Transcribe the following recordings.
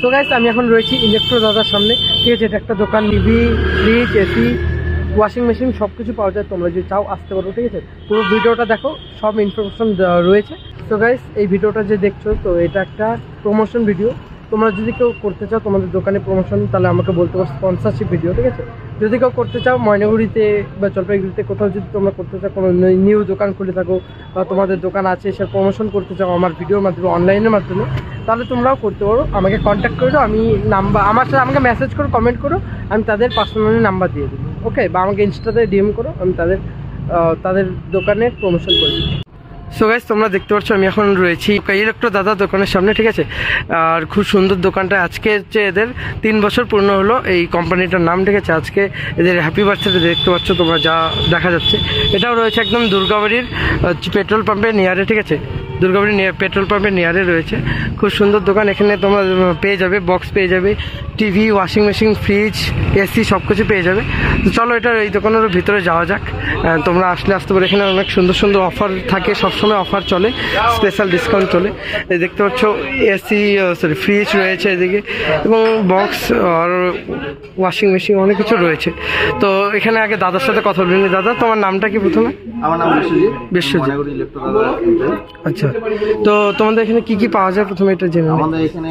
So guys আমি এখন রয়েছি ইলেকট্রো দাদার সামনে, ঠিক আছে। এটা একটা দোকান, TV, fridge, AC, washing machine সব কিছু পাওয়া যায়। তোমরা যদি চাও আসতে পারো, ঠিক আছে। পুরো ভিডিওটা দেখো, সব ইনফরমেশন রয়েছে। সো গাইস এই ভিডিওটা যে দেখছো, তো এটা একটা প্রমোশন ভিডিও। তোমরা যদি কেউ করতে চাও তোমাদের দোকানে প্রমোশন, তাহলে আমাকে বলতে পারো, স্পন্সরশিপ ভিডিও, ঠিক আছে। যদি কেউ করতে চাও ময়নাগুড়িতে বা জলপাইগুড়িতে কোথাও যদি তোমরা করতে চাও, কোনো নিউ দোকান খুলে থাকো বা তোমাদের দোকান আছে, সে প্রমোশন করতে চাও আমার ভিডিওর মাধ্যমে, অনলাইনের মাধ্যমে, তাহলে তোমরাও করতে পারো। আমাকে কন্ট্যাক্ট করে দাও, আমি নাম্বার, আমার সাথে আমাকে মেসেজ করো, কমেন্ট করো, আমি তাদের পার্সোনালি নাম্বার দিয়ে দেবো, ওকে। বা আমাকে ইনস্টাতে ডিএম করো, আমি তাদের দোকানে প্রমোশন করে দিই। সো গাইস তোমরা দেখতে পাচ্ছ আমি এখন রয়েছি ইলেকট্রো দাদা দোকানের সামনে, ঠিক আছে। আর খুব সুন্দর দোকানটা। আজকে হচ্ছে এদের 3 বছর পূর্ণ হলো এই কোম্পানিটার নাম, ঠিক আছে। আজকে এদের হ্যাপি বার্থডে দেখতে পাচ্ছ তোমরা, যা দেখা যাচ্ছে। এটাও রয়েছে একদম দুর্গাবাড়ির পেট্রোল পাম্পের নিয়ারে, ঠিক আছে। দুর্গাবাড়ি পেট্রোল পাম্পের নিয়ারে রয়েছে। খুব সুন্দর দোকান। এখানে তোমরা পেয়ে যাবে বক্স, পেয়ে যাবে TV, washing machine, fridge, AC সব কিছু পেয়ে যাবে। তো চলো এটা এই দোকানের ভিতরে যাওয়া যাক। তোমরা আসতে পারো। এখানে অনেক সুন্দর সুন্দর অফার থাকে, সবসময় অফার চলে, স্পেশাল ডিসকাউন্ট চলে। এই দেখতে পাচ্ছ এসি, সরি ফ্রিজ রয়েছে এদিকে, এবং বক্স আর ওয়াশিং মেশিন অনেক কিছু রয়েছে। তো এখানে আগে দাদার সাথে কথা বলিনি। দাদা তোমার নামটা কি প্রথমে? আমার নাম বিশ্বজিৎ। বিশ্বজিৎ, আচ্ছা। তো তোমাদের এখানে কি কি পাওয়া যায় প্রথমে এটা জেনে? আমাদের এখানে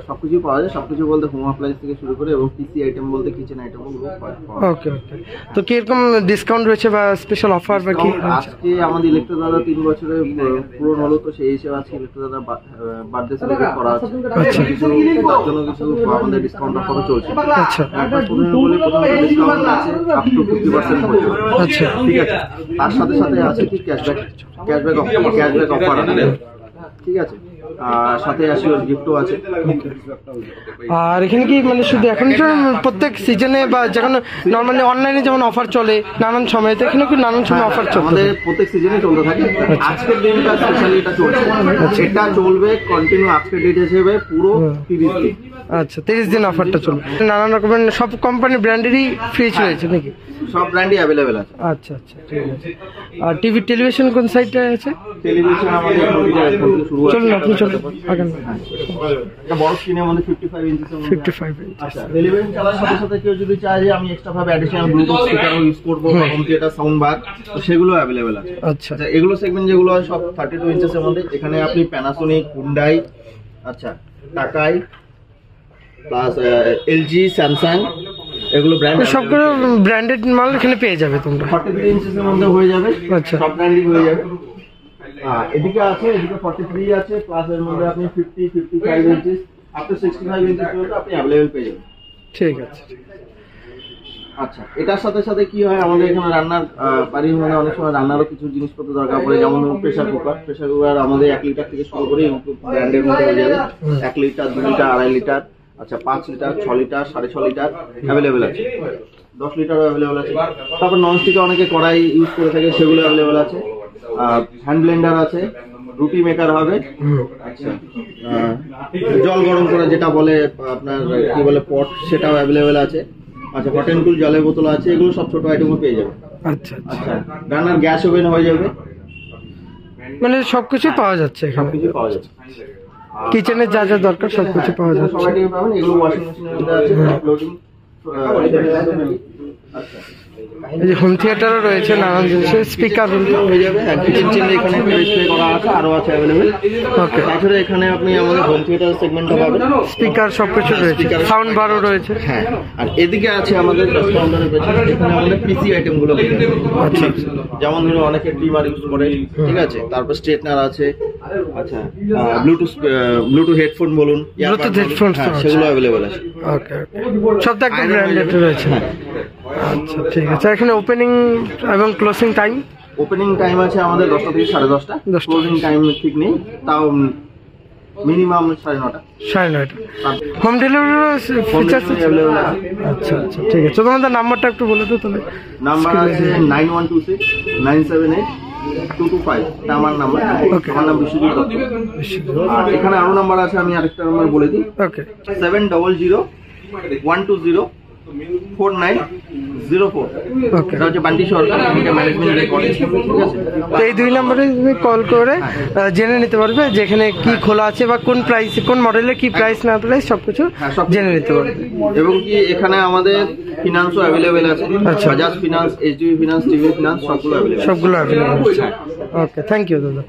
সবকিছু পাওয়া যায়। সবকিছু বলতে হোম অ্যাপ্লায়েন্স থেকে শুরু করে এবং পিসি আইটেম বলতে কিচেন আইটেমও পাওয়া যায়। ওকে ওকে। তো কিরকম ডিসকাউন্ট রয়েছে বা স্পেশাল অফার বা কি? আজকে আমাদের ইলেকট্রো দাদা 3 বছরের পূরণ হলো, তো সেই হিসেবে আজকে ইলেকট্রো দাদা বার্থডে সেলিব্রেট করা আছে। আচ্ছা, কিছু তার জন্য কিছু আমাদের ডিসকাউন্ট অফারও চলছে। আচ্ছা, প্রথমে ডিসকাউন্ট আছে আপ টু 50% পর্যন্ত। আচ্ছা, ঠিক আছে। তার সাথে সাথে আছে কি ক্যাশব্যাক অফার আছে, ঠিক আছে। আর সাথে আসি ওর গিফটও আছে। আর এখানে কি মানে শুধু এখন প্রত্যেক সিজনে বা যখন নর্মালি অনলাইনে যেমন অফার চলে নানান সময়, তো এখানে কি নানান সময় অফার চলে? আমাদের প্রত্যেক সিজনে চলতে থাকে। আজকের দিনটা স্পেশালি এটা চলছে, এটা চলবে কন্টিনিউ। আজকের ডেট হিসেবে পুরো 30 দিন। আচ্ছা, 30 দিন অফারটা চলবে। নানান রকমের সব কোম্পানি ব্র্যান্ডেরই ফ্রিজ রয়েছে নাকি? সব ব্র্যান্ডই অ্যাভেলেবেল আছে। আচ্ছা আচ্ছা, ঠিক আছে। আর টিভি টেলিভিশন কোন সাইডে আছে? টেলিভিশন আমাদের শুরু আছে। চলুন আপনি চলুন আগে। এটা বড় স্ক্রিনের মধ্যে 55 ইঞ্চির মধ্যে। 55 ইঞ্চি। আচ্ছা, টেলিভিশন চালানোর সাথে সাথে কেউ যদি চায় যে আমি এক্সট্রা ভাবে অ্যাডিশনাল ব্লুটুথ স্পিকারও ইউজ করব, হোম থিয়েটার, সাউন্ড বার, তো সেগুলো অ্যাভেলেবেল আছে। আচ্ছা, এগুলো সেগমেন্ট যেগুলো হয় সব 32 ইঞ্চের মধ্যে। এখানে আপনি প্যানাসোনিক, হুন্ডাই, আচ্ছা টাকাই, প্লাস এলজি, স্যামসাং, এগুলো ব্র্যান্ড, সবগুলো ব্র্যান্ডেড মাল এখানে পেয়ে যাবে তোমরা। 43 ইঞ্চের মধ্যে হয়ে যাবে। আচ্ছা, সব ব্র্যান্ডই হয়ে যাবে। এদিকে আছে, এদিকে 43 আছে, প্লাস এর মধ্যে আপনি 50, 55 ইঞ্চি আপ টু 65 ইঞ্চি পর্যন্ত আপনি অ্যাভেলেবল পেয়ে যাবেন। ঠিক আছে। আচ্ছা, এটার সাথে সাথে কি হয়, আমাদের এখানে রান্নার বাড়ির মধ্যে অনেক সময় রান্নারও কিছু জিনিসপত্র দরকার পড়ে, যেমন প্রেসার কুকার আমাদের 1 লিটার থেকে শুরু করে ইউটিউব ব্র্যান্ডের মধ্যে হয়ে যাবে। 1 লিটার, 2 লিটার, 2.5 লিটার, আচ্ছা 5 লিটার, 6 লিটার, 6.5 লিটার অ্যাভেলেবেল আছে। 10 লিটারও অ্যাভেলেবেল আছে। তারপর ননস্টিকে অনেকে কড়াই ইউজ করে থাকে, সেগুলো অ্যাভেলেবেল আছে। হ্যান্ড ব্লেন্ডার আছে, রুটি মেকার হবে। আচ্ছা, জল গরম করে যেটা বলে আপনার কি বলে পট, সেটাও অ্যাভেলেবেল আছে। আচ্ছা, হট এন্ড কুল জলের বোতল আছে। এগুলো সব ছোট আইটেমও পেয়ে যাবে। আচ্ছা আচ্ছা, রান্নার গ্যাস ওভেন হয়ে যাবে, মানে সবকিছু পাওয়া যাচ্ছে এখানে। সবকিছু পাওয়া যাচ্ছে। কিচেনের যা যা দরকার সবকিছু পাওয়া যাচ্ছে। সব আইটেম পাবেন। এগুলো ওয়াশিং মেশিনের মধ্যে আছে, লোডিং। আচ্ছা, এই যে হোম থিয়েটারও রয়েছে, নানান জিনিসের স্পিকার হয়ে যাবে। কিচেন চেঞ্জ এখানে ডিসপ্লে করা আছে, আরো আছে অ্যাভেলেবেল। ওকে। তাছাড়া এখানে আপনি আমাদের হোম থিয়েটার সেগমেন্টটা পাবেন, স্পিকার সবকিছু রয়েছে, সাউন্ড বারও রয়েছে। হ্যাঁ, আর এদিকে আছে আমাদের কাউন্টারের পেছনে, এখানে আমাদের পিসি আইটেম গুলো। আচ্ছা, যেমন ধরুন অনেকে ট্রিমার ইউজ করে, ঠিক আছে। তারপর স্ট্রেটনার আছে। আচ্ছা, ব্লুটুথ হেডফোন বলুন, ব্লুটুথ হেডফোন সেগুলো অ্যাভেলেবেল আছে। ওকে ওকে, সব তো একদম ব্র্যান্ডেড রয়েছে। আচ্ছা, ঠিক আছে। এখানে ওপেনিং এবং ক্লোজিং টাইম? ওপেনিং টাইম আছে আমাদের 10টা থেকে 10:30। ক্লোজিং টাইম ঠিক নেই, তাও minimum 9:30। 9:30। Home delivery features available আছে। আচ্ছা আচ্ছা, ঠিক আছে। তোমাদের নাম্বারটা একটু বলে দাও তাহলে। নাম্বার আছে 9126978225, এটা আমার নাম্বার। আমার নাম বিশ্বজিৎ দত্ত। আর এখানে আরো নাম্বার আছে, আমি আরেকটা নাম্বার বলে দিই। ওকে, 700120120 4904। ওকে, এটা হচ্ছে বান্টি সরকার, এটা ম্যানেজমেন্ট করে, ঠিক আছে। তো এই 2 নম্বরে তুমি কল করে জেনে নিতে পারবে যেখানে কি খোলা আছে বা কোন প্রাইস, কোন মডেলের কি প্রাইস না প্রাইস সবকিছু সব জেনে নিতে পারবে। এবং কি এখানে আমাদের ফিনান্সও অ্যাভেলেবেল আছে, আচ্ছা। Bajaj finance, HDB finance, TV finance সবগুলো অ্যাভেলেবেল। সবগুলো অ্যাভেলেবল আছে। ওকে, থ্যাংক ইউ দাদা।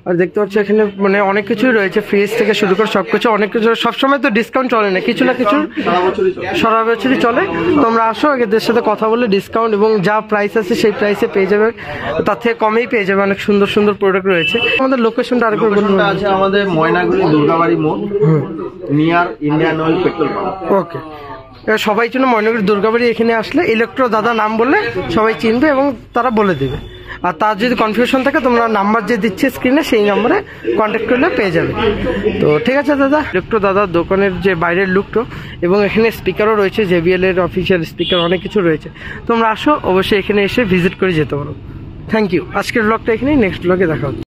আর দেখতে পাচ্ছি এখানে মানে অনেক কিছুই রয়েছে, ফ্রিজ থেকে শুরু করে সব কিছু, অনেক কিছু। সবসময় তো ডিসকাউন্ট চলে না, কিছু না কিছু সারা বছরই চলে। সারা বছরই চলে। তোমরা আসো, এদের সাথে কথা বলে ডিসকাউন্ট এবং যা প্রাইস আছে সেই প্রাইসে পেয়ে যাবে, তার থেকে কমেই পেয়ে যাবে। অনেক সুন্দর সুন্দর প্রোডাক্ট রয়েছে। আমাদের লোকেশনটা আরেকবার বলুন। লোকেশনটা আছে আমাদের ময়নাগুড়ি দুর্গাবাড়ি মোড়, near Indian oil petrol pump. Okay, এবার সবাই জন্য ময়নাগুড়ি দুর্গাবাড়ি এখানে আসলে ইলেকট্রো দাদা নাম বললে সবাই চিনবে এবং তারা বলে দেবে। আর তার যদি কনফিউশন থাকে তোমরা নাম্বার যে দিচ্ছে স্ক্রিনে সেই নম্বরে কন্ট্যাক্ট করলে পেয়ে যাবে। তো ঠিক আছে দাদা, ইলেকট্রো দাদার দোকানের যে বাইরের লুকটো এবং এখানে স্পিকারও রয়েছে, JBL এর অফিসিয়াল স্পিকার, অনেক কিছু রয়েছে। তোমরা আসো, অবশ্যই এখানে এসে ভিজিট করে যেতে পারো। Thank you. আজকের ব্লগটা এখানেই, নেক্সট ব্লগে দেখা হচ্ছে।